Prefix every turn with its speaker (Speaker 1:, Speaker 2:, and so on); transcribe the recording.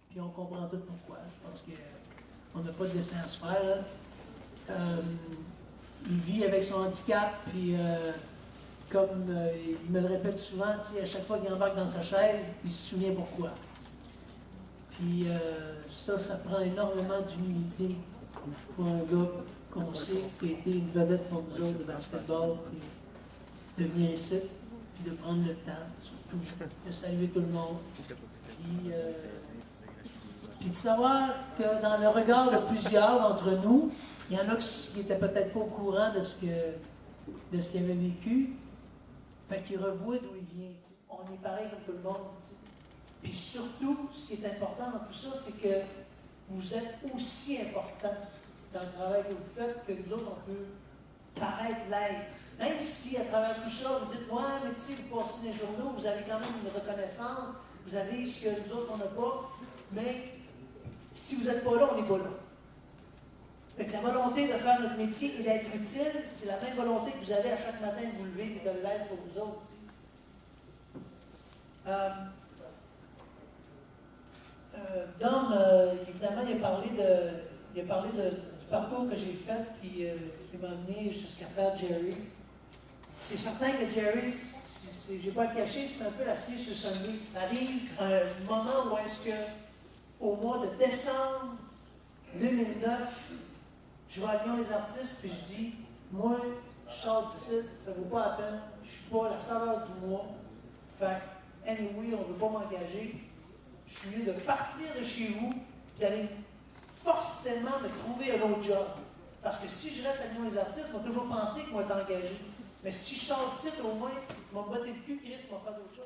Speaker 1: puis on comprend tout pourquoi. Je pense qu'on n'a pas de dessin à se faire. Il vit avec son handicap, puis comme il me le répète souvent, à chaque fois qu'il embarque dans sa chaise, il se souvient pourquoi. Puis ça prend énormément d'humilité pour un gars qu'on sait qui a été une vedette pour nous autres de basketball, puis de venir ici, puis de prendre le temps, surtout, de saluer tout le monde. Puis de savoir que dans le regard de plusieurs d'entre nous, il y en a qui n'étaient peut-être pas au courant de ce qu'il avait vécu, fait qu'il revoit d'où il vient. On est pareil comme tout le monde. Puis surtout, ce qui est important dans tout ça, c'est que vous êtes aussi important dans le travail que vous faites que nous autres, on peut paraître l'être. Même si à travers tout ça, vous dites, ouais, mais tu sais, vous passez les journaux, vous avez quand même une reconnaissance, vous avez ce que nous autres, on n'a pas, mais si vous n'êtes pas là, on n'est pas là. Fait que la volonté de faire notre métier et d'être utile, c'est la même volonté que vous avez à chaque matin de vous lever et de l'être pour vous autres. Dom, évidemment, il a parlé du parcours que j'ai fait qui m'a amené jusqu'à faire Jerry. C'est certain que Jerry, je n'ai pas à le cacher, c'est un peu la cerise sur le sommet. Ça arrive un moment où est-ce que, au mois de décembre 2009, je vais à Lyon les artistes, puis je dis, moi, je sors d'ici, ça ne vaut pas la peine, je ne suis pas la saveur du mois. Fait anyway, on ne veut pas m'engager. Je suis mieux de partir de chez vous, et d'aller forcément me trouver un autre job. Parce que si je reste à Lyon les artistes, ils vont toujours penser qu'ils vont être engagés. Mais si je sors d'ici, au moins, ils vont me botter le cul, Chris, ils vont faire d'autres choses.